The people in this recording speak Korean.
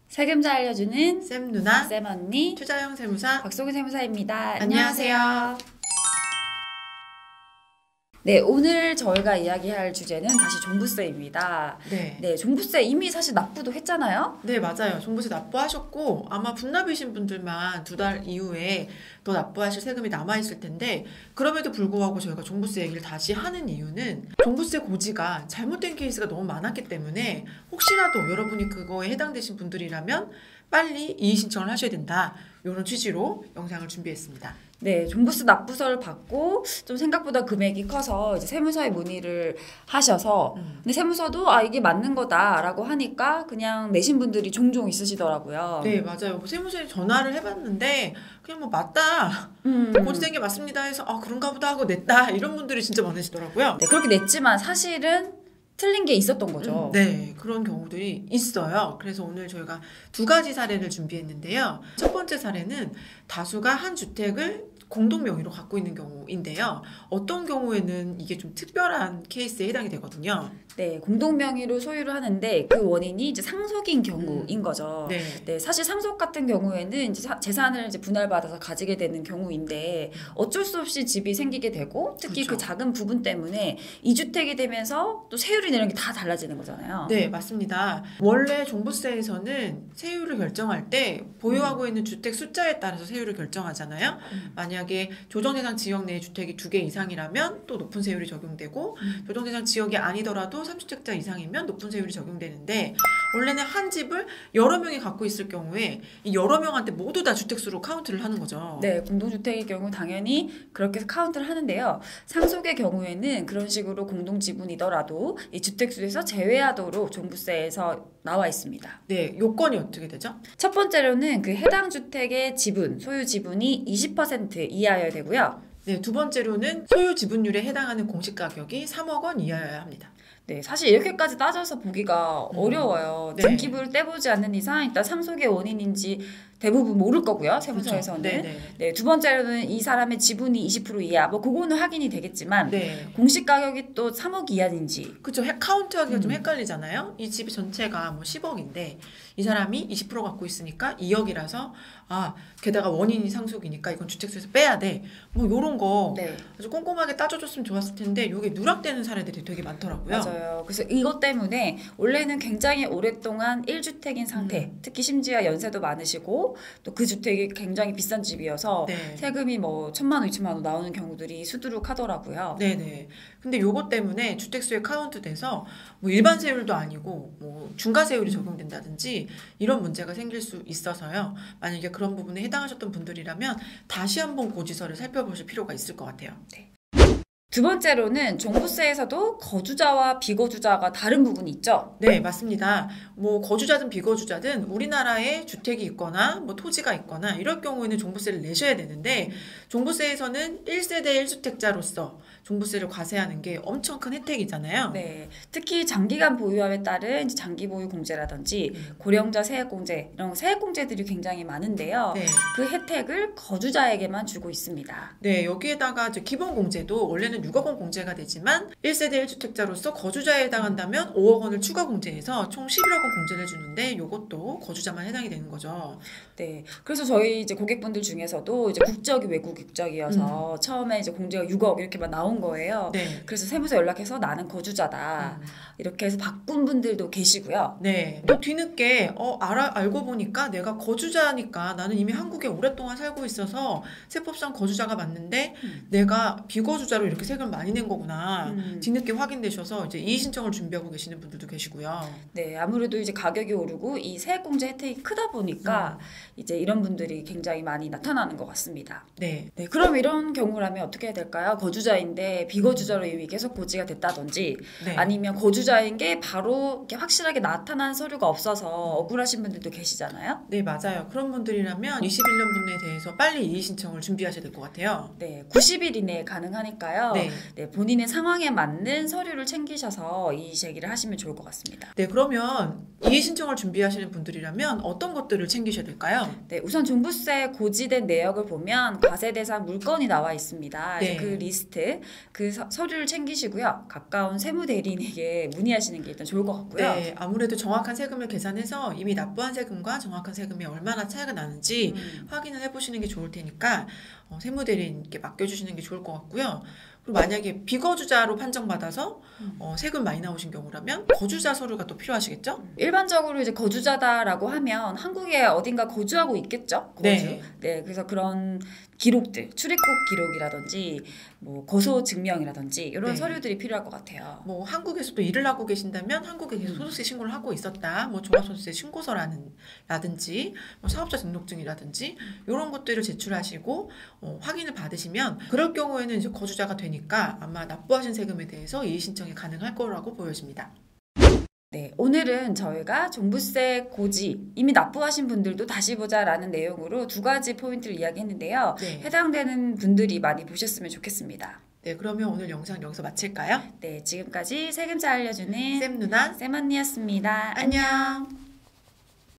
세금자 알려주는 쌤 누나, 쌤 언니, 투자형 세무사 박소근 세무사입니다. 안녕하세요. 네, 오늘 저희가 이야기할 주제는 다시 종부세입니다. 네. 종부세 이미 사실 납부도 했잖아요. 네, 맞아요. 종부세 납부하셨고 아마 분납이신 분들만 2달 이후에 더 납부하실 세금이 남아있을 텐데, 그럼에도 불구하고 저희가 종부세 얘기를 다시 하는 이유는 종부세 고지가 잘못된 케이스가 너무 많았기 때문에 혹시라도 여러분이 그거에 해당되신 분들이라면 빨리 이의 신청을 하셔야 된다, 이런 취지로 영상을 준비했습니다. 네, 종부세 납부서를 받고 좀 생각보다 금액이 커서 이제 세무서에 문의를 하셔서 근데 세무서도 이게 맞는 거다라고 하니까 그냥 내신 분들이 종종 있으시더라고요. 네, 맞아요. 세무서에 전화를 해봤는데 그냥 뭐 맞다, 고지된 게 맞습니다 해서 그런가 보다 하고 냈다, 이런 분들이 진짜 많으시더라고요. 네, 그렇게 냈지만 사실은 틀린 게 있었던 거죠. 네, 그런 경우들이 있어요. 그래서 오늘 저희가 2가지 사례를 준비했는데요. 첫 번째 사례는 다수가 한 주택을 공동 명의로 갖고 있는 경우인데요. 어떤 경우에는 이게 좀 특별한 케이스에 해당이 되거든요. 네, 공동 명의로 소유를 하는데 그 원인이 이제 상속인 경우인 거죠. 네. 사실 상속 같은 경우에는 이제 재산을 이제 분할받아서 가지게 되는 경우인데 어쩔 수 없이 집이 생기게 되고 특히 그렇죠. 그 작은 부분 때문에 이주택이 되면서 또 세율이 이런 게 다 달라지는 거잖아요. 네, 맞습니다. 원래 종부세에서는 세율을 결정할 때 보유하고 있는 주택 숫자에 따라서 세율을 결정하잖아요. 만약에 조정대상 지역 내에 주택이 2개 이상이라면 또 높은 세율이 적용되고, 조정대상 지역이 아니더라도 3주택자 이상이면 높은 세율이 적용되는데, 원래는 한 집을 여러 명이 갖고 있을 경우에 이 여러 명한테 모두 다 주택수로 카운트를 하는 거죠. 네, 공동주택의 경우 당연히 그렇게 카운트를 하는데요. 상속의 경우에는 그런 식으로 공동지분이더라도 이 주택수에서 제외하도록 종부세에서 나와 있습니다. 네, 요건이 어떻게 되죠? 첫 번째로는 그 해당 주택의 지분, 소유 지분이 20% 이하여야 되고요. 네, 두 번째로는 소유 지분율에 해당하는 공시가격이 3억 원 이하여야 합니다. 네, 사실 이렇게까지 따져서 보기가 어려워요. 네. 등기부를 떼보지 않는 이상 일단 상속의 원인인지 대부분 모를 거고요, 세무서에서는. 그렇죠. 네, 두 번째로는 이 사람의 지분이 20% 이하, 뭐 그거는 확인이 되겠지만 네. 공시 가격이 또 3억 이하인지. 그렇죠. 카운트하기가 좀 헷갈리잖아요. 이 집 전체가 뭐 10억인데 이 사람이 20% 갖고 있으니까 2억이라서 게다가 원인이 상속이니까 이건 주택수에서 빼야 돼. 뭐 요런 거 아주 꼼꼼하게 따져줬으면 좋았을 텐데 이게 누락되는 사례들이 되게 많더라고요. 맞아요. 그래서 이것 때문에 원래는 굉장히 오랫동안 1주택인 상태, 특히 심지어 연세도 많으시고 또 그 주택이 굉장히 비싼 집이어서 세금이 뭐 1,000만 원, 2,000만 원 나오는 경우들이 수두룩하더라고요. 네네. 근데 요것 때문에 주택수에 카운트돼서 뭐 일반 세율도 아니고 뭐 중과 세율이 적용된다든지 이런 문제가 생길 수 있어서요. 만약에 그런 부분에 해당하셨던 분들이라면 다시 한번 고지서를 살펴보실 필요가 있을 것 같아요. 네. 두 번째로는 종부세에서도 거주자와 비거주자가 다른 부분이 있죠? 네, 맞습니다. 뭐 거주자든 비거주자든 우리나라에 주택이 있거나 뭐 토지가 있거나 이럴 경우에는 종부세를 내셔야 되는데, 종부세에서는 1세대 1주택자로서 종부세를 과세하는 게 엄청 큰 혜택이잖아요. 네, 특히 장기간 보유함에 따른 이제 장기 보유 공제라든지 고령자 세액 공제, 이런 세액 공제들이 굉장히 많은데요. 그 혜택을 거주자에게만 주고 있습니다. 네, 여기에다가 이제 기본 공제도 원래는 6억 원 공제가 되지만 1세대 1주택자로서 거주자에 해당한다면 5억 원을 추가 공제해서 총 11억 원 공제를 해주는데, 이것도 거주자만 해당이 되는 거죠. 네, 그래서 저희 이제 고객분들 중에서도 이제 국적이 외국 국적이어서 처음에 이제 공제가 6억 이렇게만 나온 거예요. 그래서 세무서 연락해서 나는 거주자다 이렇게 해서 바꾼 분들도 계시고요. 네, 또 뒤늦게 알고 보니까 내가 거주자니까 나는 이미 한국에 오랫동안 살고 있어서 세법상 거주자가 맞는데 내가 비거주자로 이렇게 세금을 많이 낸 거구나, 뒤늦게 확인되셔서 이제 이의 신청을 준비하고 계시는 분들도 계시고요. 네, 아무래도 이제 가격이 오르고 이 세액공제 혜택이 크다 보니까 이제 이런 분들이 굉장히 많이 나타나는 것 같습니다. 네, 그럼 이런 경우라면 어떻게 해야 될까요? 거주자인데 비거주자로 이미 계속 고지가 됐다든지 아니면 거주자인 게 바로 이렇게 확실하게 나타난 서류가 없어서 억울하신 분들도 계시잖아요. 네, 맞아요. 그런 분들이라면 21년 분에 대해서 빨리 이의 신청을 준비하셔야 될 것 같아요. 네, 90일 이내에 가능하니까요. 네. 네, 본인의 상황에 맞는 서류를 챙기셔서 이의 제기를 하시면 좋을 것 같습니다. 네, 그러면 이의 신청을 준비하시는 분들이라면 어떤 것들을 챙기셔야 될까요? 네, 우선 종부세 고지된 내역을 보면 과세 대상 물건이 나와 있습니다. 네. 그 리스트, 그 서류를 챙기시고요. 가까운 세무대리인에게 문의하시는 게 일단 좋을 것 같고요. 네, 아무래도 정확한 세금을 계산해서 이미 납부한 세금과 정확한 세금이 얼마나 차이가 나는지 확인을 해보시는 게 좋을 테니까 세무대리인께 맡겨주시는 게 좋을 것 같고요. 그리고 만약에 비거주자로 판정받아서 세금 많이 나오신 경우라면 거주자 서류가 또 필요하시겠죠? 일반적으로 이제 거주자다라고 하면 한국에 어딘가 거주하고 있겠죠? 거주. 네. 네, 그래서 그런 기록들, 출입국 기록이라든지 뭐 거소 증명이라든지 이런 네. 서류들이 필요할 것 같아요. 뭐 한국에서도 일을 하고 계신다면 한국에 계속 소득세 신고를 하고 있었다. 뭐 종합소득세 신고서라든지 뭐 사업자 등록증이라든지 이런 것들을 제출하시고 확인을 받으시면 그럴 경우에는 이제 거주자가 되니까 아마 납부하신 세금에 대해서 이의 신청이 가능할 거라고 보여집니다. 네, 오늘은 저희가 종부세 고지 이미 납부하신 분들도 다시 보자라는 내용으로 두 가지 포인트를 이야기했는데요. 네. 해당되는 분들이 많이 보셨으면 좋겠습니다. 네, 그러면 오늘 영상 여기서 마칠까요? 네, 지금까지 세금잘 알려주는 쌤 누나 쌤 언니였습니다. 안녕.